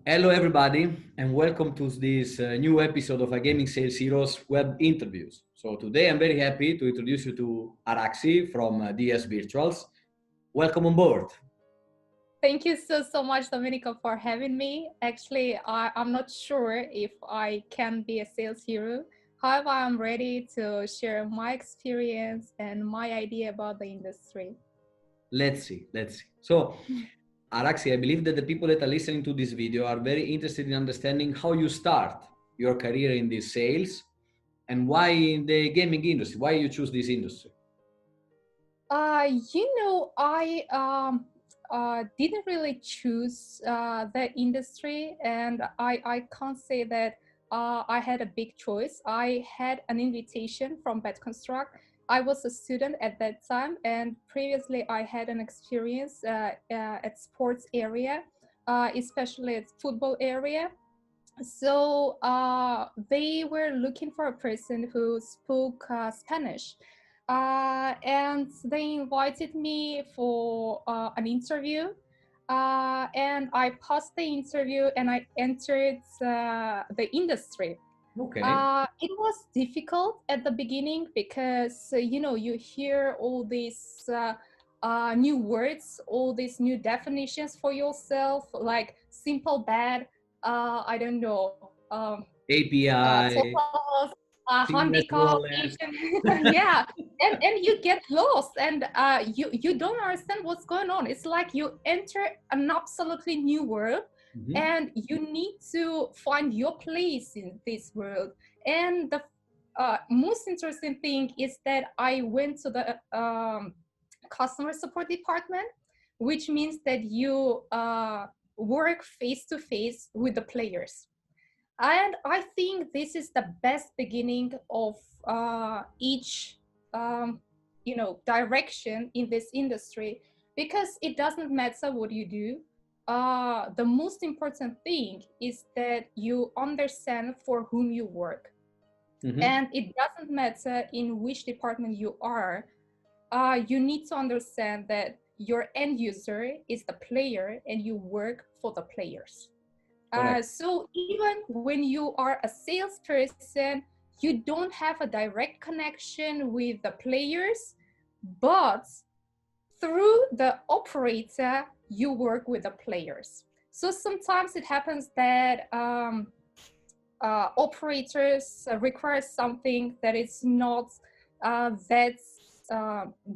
Hello, everybody, and welcome to this new episode of iGaming Sales Heroes web interviews. So today I'm very happy to introduce you to Araksi from DS Virtuals. Welcome on board. Thank you so much, Domenico, for having me. Actually, I'm not sure if I can be a sales hero. However, I'm ready to share my experience and my idea about the industry. Let's see. So, Araksi, I believe that the people that are listening to this video are very interested in understanding how you start your career in this sales and why in the gaming industry, why you choose this industry. I didn't really choose the industry, and I can't say that I had a big choice. I had an invitation from BetConstruct. I was a student at that time, and previously I had an experience at sports area, especially at football area. So they were looking for a person who spoke Spanish. And they invited me for an interview. And I passed the interview and I entered the industry. Okay. It was difficult at the beginning because, you hear all these new words, all these new definitions for yourself, like simple bad, I don't know, API, total, seamless handicap, wallet. Asian. Yeah, and you get lost, and you don't understand what's going on. It's like you enter an absolutely new world, Mhm. and you need to find your place in this world. And the most interesting thing is that I went to the customer support department, which means that you work face to face with the players. And I think this is the best beginning of each direction in this industry, because it doesn't matter what you do. The most important thing is that you understand for whom you work. Mhm. And it doesn't matter in which department you are. You need to understand that your end user is the player and you work for the players. Correct. So even when you are a salesperson, you don't have a direct connection with the players, but through the operator, you work with the players. So sometimes it happens that operators require something that is not that's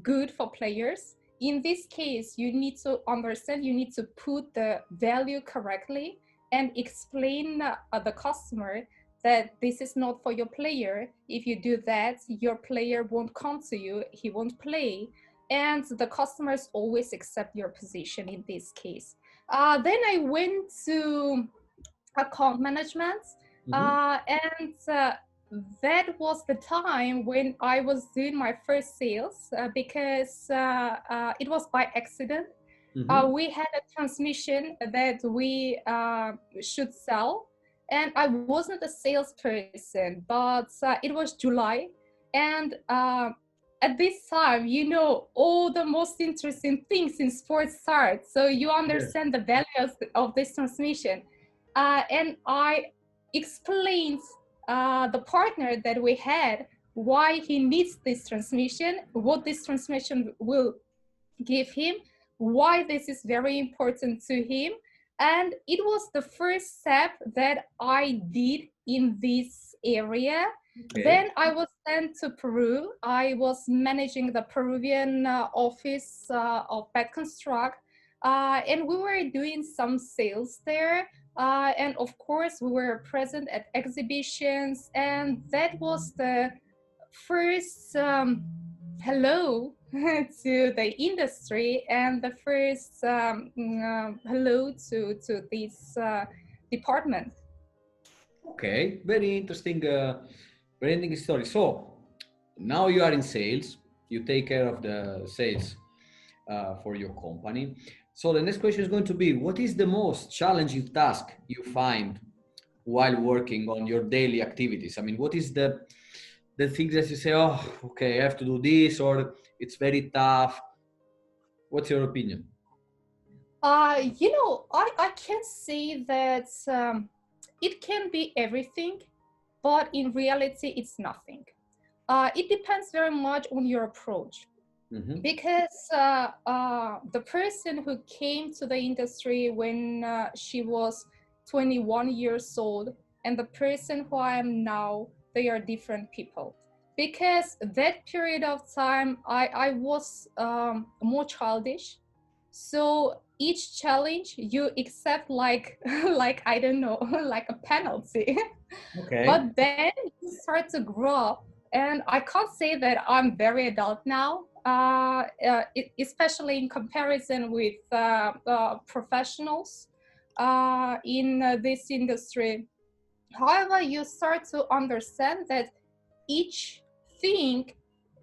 good for players. In this case, you need to understand, you need to put the value correctly and explain the customer that this is not for your player. If you do that, your player won't come to you, he won't play, and the customers always accept your position in this case. Then I went to account management, Mhm. and that was the time when I was doing my first sales, because it was by accident. Mhm. We had a transmission that we should sell, and I wasn't a salesperson, but it was July, and at this time, all the most interesting things in sports start, so you Yes. understand the values of this transmission. And I explained the partner that we had why he needs this transmission, what this transmission will give him, why this is very important to him. And it was the first step that I did in this area. Okay. Then I was sent to Peru. I was managing the Peruvian office of BetConstruct, and we were doing some sales there. And of course, we were present at exhibitions, and that was the first hello to the industry, and the first hello to this department. Okay. Very interesting story. So now you are in sales. You take care of the sales for your company. So the next question is going to be: what is the most challenging task you find while working on your daily activities? I mean, what is the things that you say, oh, okay, I have to do this, or it's very tough? What's your opinion? I can say that it can be everything, but in reality, it's nothing. It depends very much on your approach. Mm-hmm. Because the person who came to the industry when she was 21 years old and the person who I am now, they are different people. Because that period of time, I was more childish. So each challenge you accept like like I don't know like a penalty. Okay. But then you start to grow up, and I can't say that I'm very adult now, especially in comparison with professionals in this industry. However, you start to understand that each thing,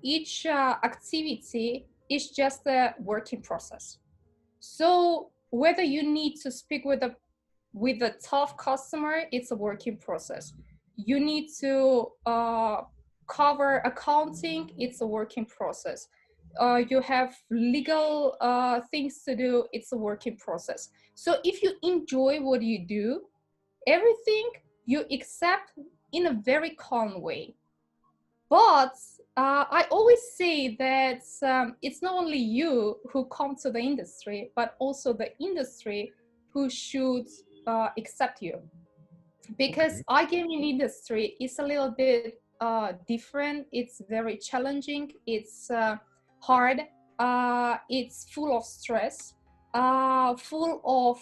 each activity is just a working process. So whether you need to speak with a tough customer, it's a working process. You need to cover accounting, it's a working process. You have legal things to do, it's a working process. So if you enjoy what you do, everything you accept in a very calm way. But I always say that it's not only you who come to the industry, but also the industry who should accept you. Because Okay. iGaming industry is a little bit different. It's very challenging. It's hard. It's full of stress, full of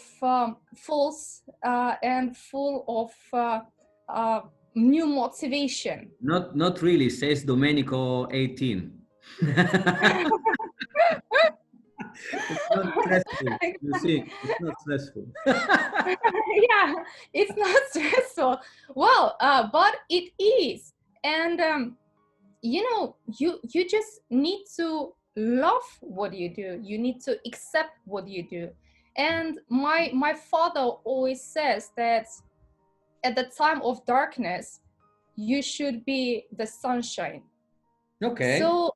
false and full of uh, new motivation. Not really, says Domenico 18. It's not stressful. You see, it's not stressful. Yeah, it's not stressful. Well, but it is. And you just need to love what you do. You need to accept what you do. And my father always says that at the time of darkness, you should be the sunshine. Okay. So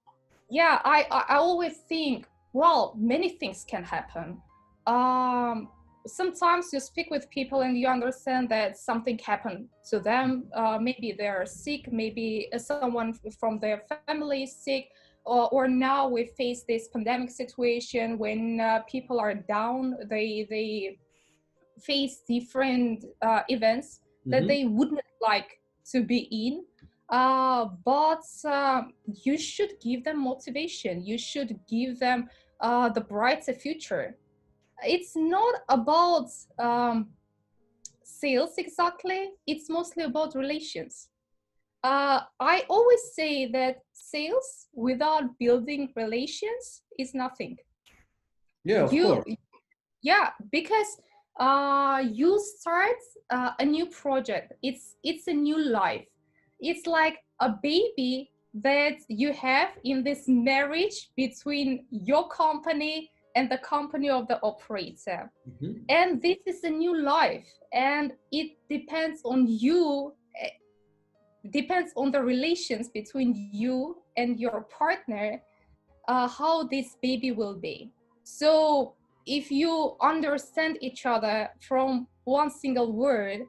yeah, I always think, well, many things can happen. Um, Sometimes you speak with people and you understand that something happened to them. Maybe they're sick, maybe someone from their family is sick, or now we face this pandemic situation when people are down. They face different events that Mm-hmm. they wouldn't like to be in. But you should give them motivation. You should give them the brighter future. It's not about sales exactly, it's mostly about relations. I always say that sales without building relations is nothing. Yeah, of You course. Yeah, because you start a new project. It's a new life. It's like a baby that you have in this marriage between your company and the company of the operator. Mhm. And this is a new life, and it depends on you, depends on the relations between you and your partner, how this baby will be. So if you understand each other from one single word,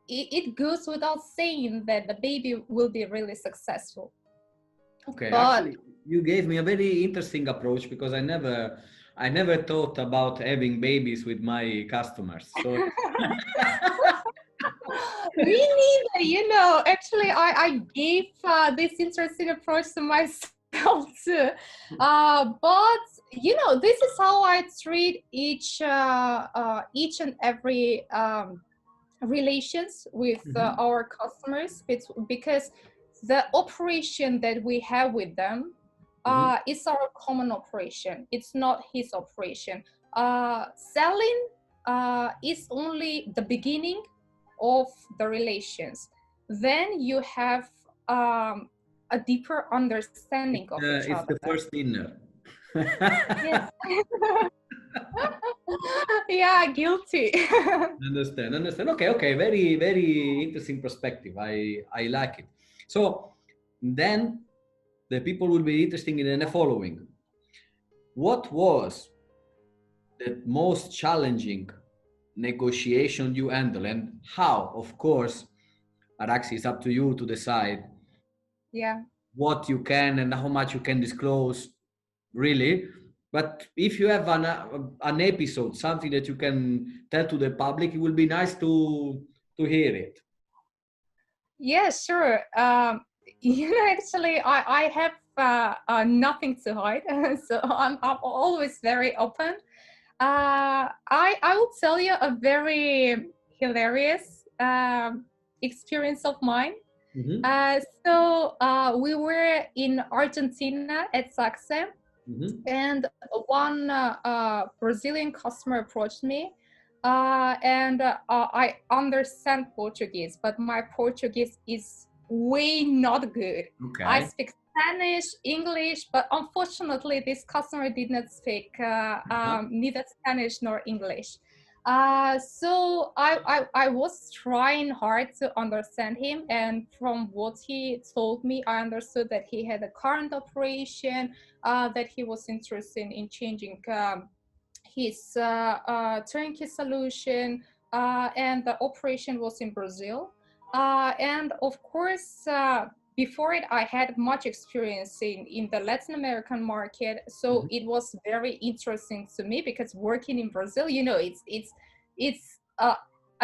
it goes without saying that the baby will be really successful. Okay, But actually, you gave me a very interesting approach because I never thought about having babies with my customers. So, me neither, actually I gave this interesting approach to myself too. But this is how I treat each and every relations with Mhm, our customers, because the operation that we have with them mhm. is our common operation. It's not his operation. Selling is only the beginning of the relations. Then you have a deeper understanding of each It's other. the first dinner. Yes. Yeah, guilty. Understand. Okay, okay. Very, very interesting perspective. I like it. So then the people will be interested in the following. What was the most challenging negotiation you handle, and how? Of course, Araksi, it's up to you to decide Yeah. what you can and how much you can disclose, really. But if you have an episode, something that you can tell to the public, it will be nice to hear it. Yeah, sure. Actually, I have nothing to hide, so I'm always very open. I will tell you a very hilarious experience of mine. Mm-hmm. We were in Argentina at Saxe, Mm-hmm. and one Brazilian customer approached me, and I understand Portuguese, but my Portuguese is way not good. I Okay. speak Spanish, English, but unfortunately, this customer did not speak Uh-huh. neither Spanish nor English. I was trying hard to understand him, and from what he told me, I understood that he had a current operation, that he was interested in changing his turnkey solution, and the operation was in Brazil. And of course, before it, I had much experience in the Latin American market, so Mm-hmm. it was very interesting to me because working in Brazil, it's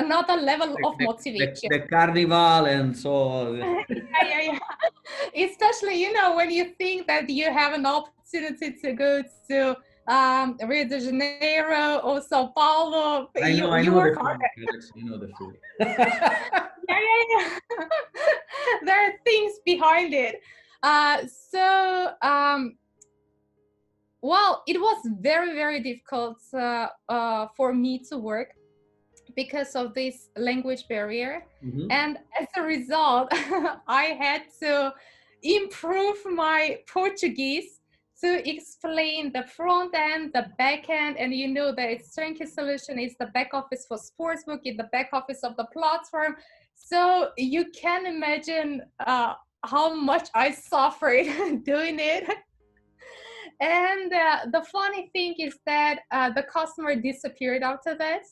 another level The, of the, the, motivation. the carnival and so. Yeah. Especially, when you think that you have an opportunity to go to Rio de Janeiro or Sao Paulo, I you know the work hard. feeling, Alex. I know the feeling. Yeah. There are things behind it. Uh, so, um, well, it was very, very difficult for me to work because of this language barrier. Mm-hmm. And as a result, I had to improve my Portuguese to explain the front end, the back end, and that its turnkey solution is the back office for sportsbook, in the back office of the platform. So you can imagine how much I suffered doing it. And the funny thing is that the customer disappeared after that.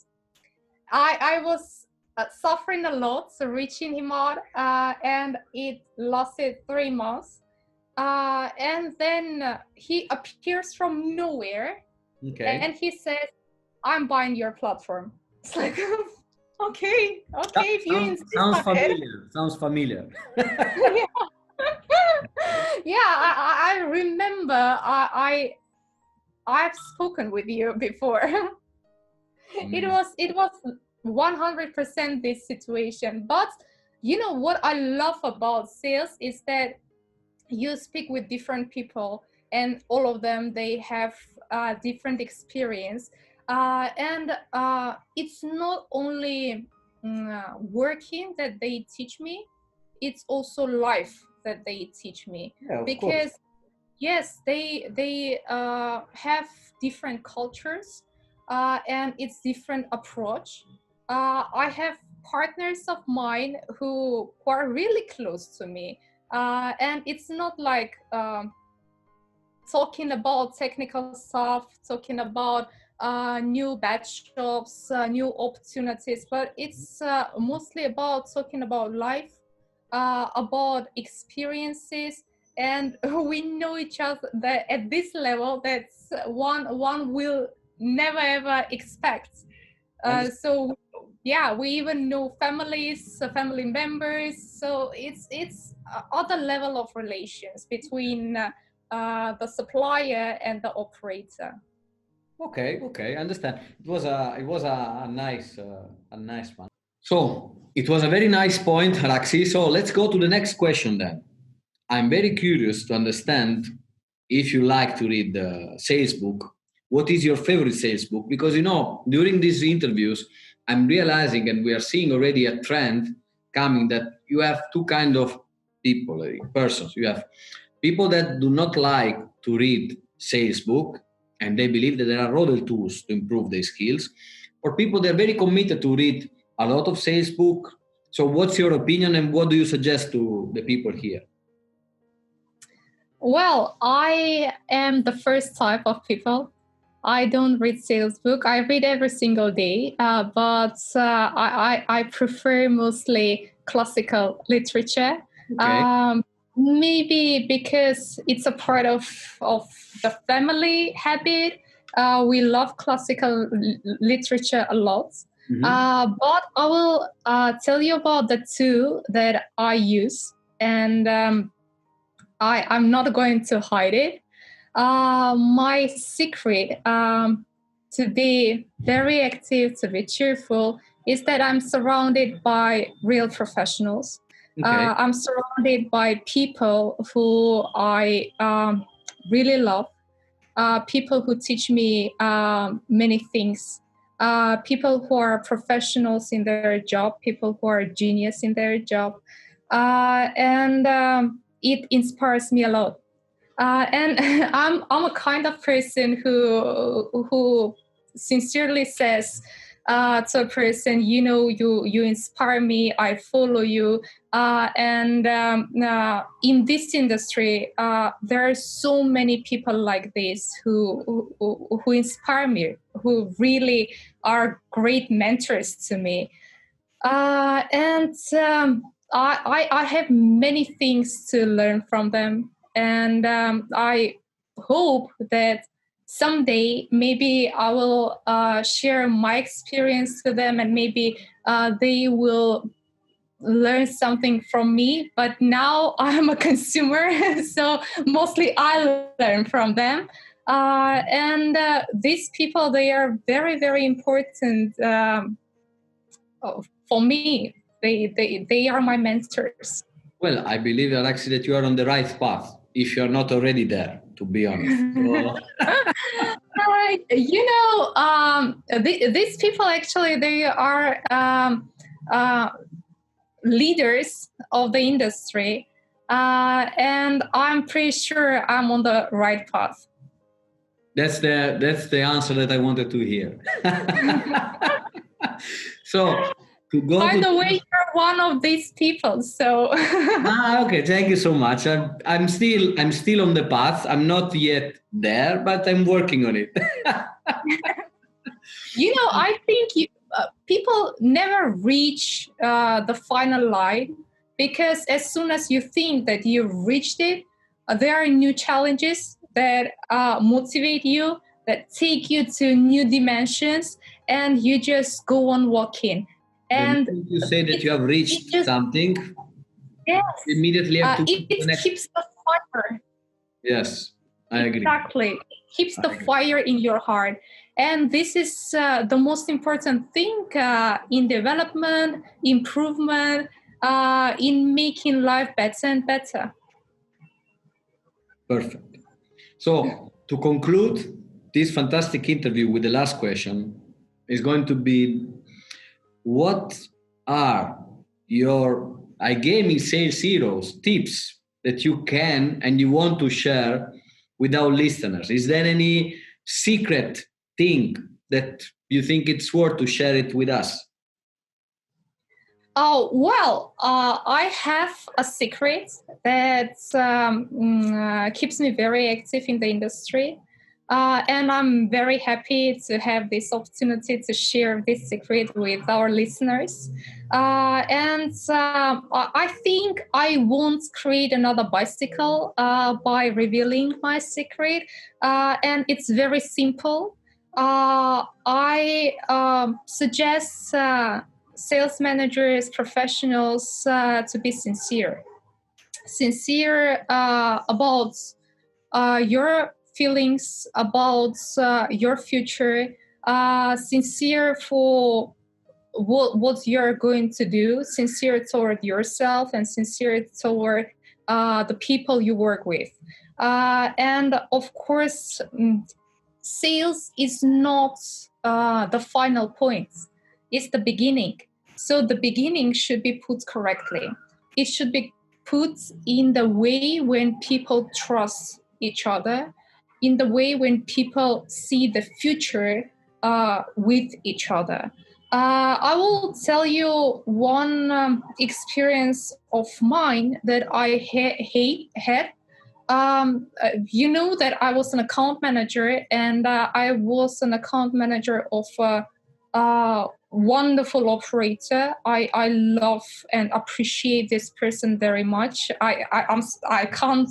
I was suffering a lot, so reaching him out, and it lasted 3 months. And then he appears from nowhere, and Okay. he says, "I'm buying your platform." It's like, okay, if you insist Sounds on it. familiar. Sounds familiar. Yeah, yeah. I remember. I've spoken with you before. Amazing. It was 100% this situation. But what I love about sales is that you speak with different people, and all of them, they have different experience, and it's not only working that they teach me, it's also life that they teach me. Yeah, of course. Because yes, they have different cultures, and it's different approach. I have partners of mine who are really close to me, and it's not like talking about technical stuff, talking about new batch shops, new opportunities, but it's mostly about talking about life, about experiences, and we know each other that at this level that's one will never ever expect. So yeah, we even know families, family members. So it's other level of relations between the supplier and the operator. Okay, okay, I understand. It was a nice one. So it was a very nice point, Raxi. So let's go to the next question then. I'm very curious to understand if you like to read the sales book. What is your favorite sales book? Because during these interviews, I'm realizing, and we are seeing already a trend coming, that you have two kind of people, persons. You have people that do not like to read sales book, and they believe that there are other tools to improve their skills, or people that are very committed to read a lot of sales book. So what's your opinion, and what do you suggest to the people here? Well, I am the first type of people. I don't read sales book. I read every single day, but I prefer mostly classical literature. Okay. Maybe because it's a part of the family habit. We love classical literature a lot. But I will tell you about the two that I use, and I'm not going to hide it. My secret to be very active, to be cheerful, is that I'm surrounded by real professionals. Okay. I'm surrounded by people who I really love, people who teach me many things, people who are professionals in their job, people who are genius in their job. And it inspires me a lot. And I'm a kind of person who sincerely says to a person, you inspire me, I follow you. And in this industry, there are so many people like this who inspire me, who really are great mentors to me. And I have many things to learn from them. And I hope that someday maybe I will share my experience to them, and maybe they will learn something from me. But now I'm a consumer, so mostly I learn from them. And these people, they are very, very important for me. They are my mentors. Well, I believe, Araksi, that you are on the right path, if you're not already there, to be honest. So, These people actually, they are leaders of the industry, and I'm pretty sure I'm on the right path. that's the answer that I wanted to hear. So, to go By to the way, you're one of these people, so okay, thank you so much. I'm still on the path. I'm not yet there, but I'm working on it. I think people never reach the final line, because as soon as you think that you've reached it, there are new challenges that motivate you, that take you to new dimensions, and you just go on walking. The And moment you say that you have reached something, yes, you immediately have to it keeps the fire. Yes, I agree. Exactly. It keeps the fire in your heart. And this is the most important thing in development, improvement, in making life better and better. Perfect. So, to conclude this fantastic interview with the last question is going to be, what are your iGaming sales heroes tips that you can and you want to share with our listeners? Is there any secret thing that you think it's worth to share it with us? Oh, well, I have a secret that keeps me very active in the industry. And I'm very happy to have this opportunity to share this secret with our listeners. And I think I won't create another bicycle by revealing my secret. And it's very simple. I suggest sales managers, professionals to be sincere about your feelings, about your future, sincere for what you're going to do, sincere toward yourself, and sincere toward the people you work with. And of course, sales is not the final point. It's the beginning. So the beginning should be put correctly. It should be put in the way when people trust each other, in the way when people see the future with each other. I will tell you one experience of mine that I had. you know that I was an account manager, and I was an account manager of a wonderful operator. I love and appreciate this person very much. I can't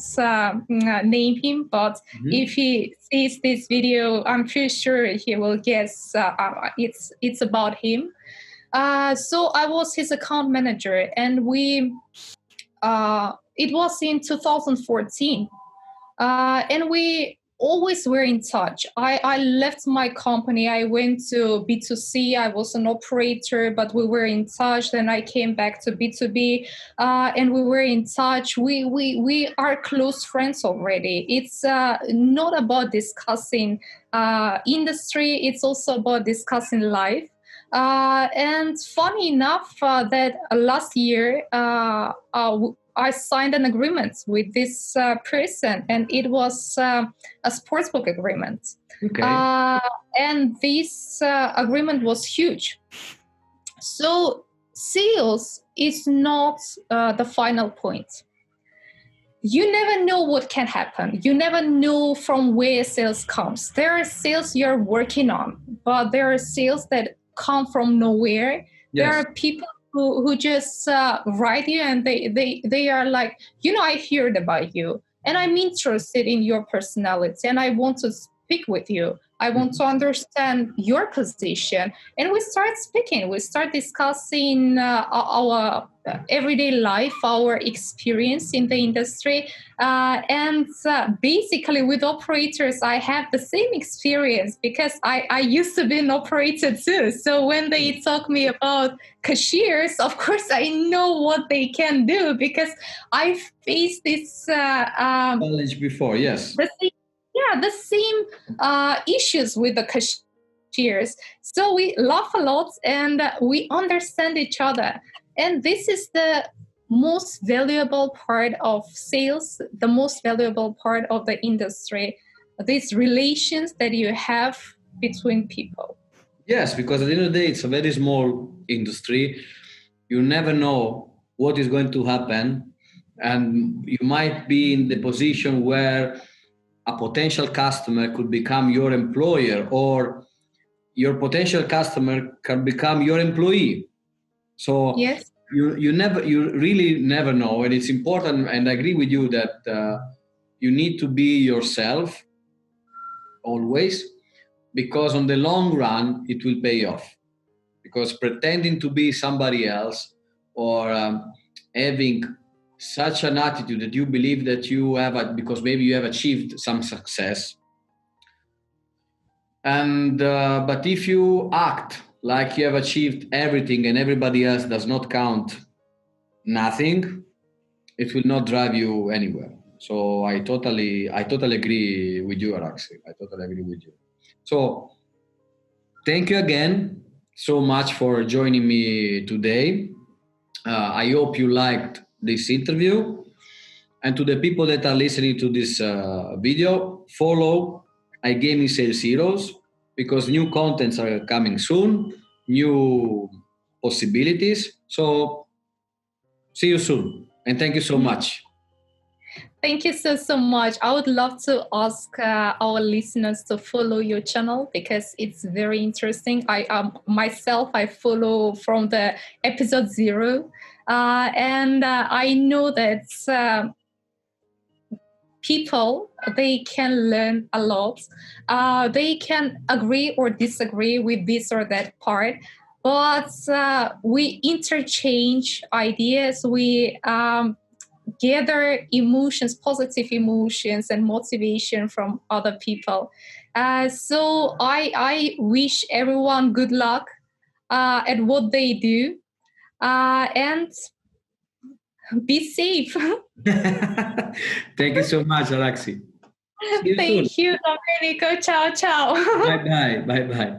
name him, but if he sees this video, I'm pretty sure he will guess it's about him. So I was his account manager, and it was in 2014. And we always were in touch. I left my company. I went to B2C. I was an operator, but we were in touch. Then I came back to B2B, and we were in touch. We are close friends already. It's not about discussing industry. It's also about discussing life. And funny enough, that last year I signed an agreement with this person, and it was a sportsbook agreement. Okay. And this agreement was huge. So sales is not the final point. You never know what can happen. You never know from where sales comes. There are sales you're working on, but there are sales that come from nowhere. Yes. There are people who just write you, and they are like, I heard about you, and I'm interested in your personality, and I want to speak with you. I want to understand your position. And we start speaking. We start discussing our everyday life, our experience in the industry. And basically with operators, I have the same experience because I used to be an operator too. So when they talk me about cashiers, of course, I know what they can do because I faced this challenge before, yes. The same issues with the cashiers. So we laugh a lot and we understand each other. And this is the most valuable part of sales, the most valuable part of the industry, these relations that you have between people. Yes, because at the end of the day, it's a very small industry. You never know what is going to happen. And you might be in the position where a potential customer could become your employer, or your potential customer can become your employee. So yes. you really never know. And it's important, and I agree with you that you need to be yourself always, because on the long run, it will pay off. Because pretending to be somebody else, or having such an attitude that you believe that you have, because maybe you have achieved some success. And but if you act like you have achieved everything and everybody else does not count nothing, it will not drive you anywhere. So I totally agree with you, Araksi. I totally agree with you. So thank you again so much for joining me today. I hope you liked this interview. And to the people that are listening to this video, follow iGaming Sales Heroes, because new contents are coming soon, new possibilities. So see you soon. And thank you so much. Thank you so much. I would love to ask our listeners to follow your channel because it's very interesting. I myself follow from the episode 0, and I know that people, they can learn a lot. They can agree or disagree with this or that part, but we interchange ideas. We gather emotions, positive emotions and motivation from other people. So I wish everyone good luck at what they do, and be safe. Thank you so much, Araksi. Thank you, Domenico. Ciao, ciao. Bye-bye. Bye-bye.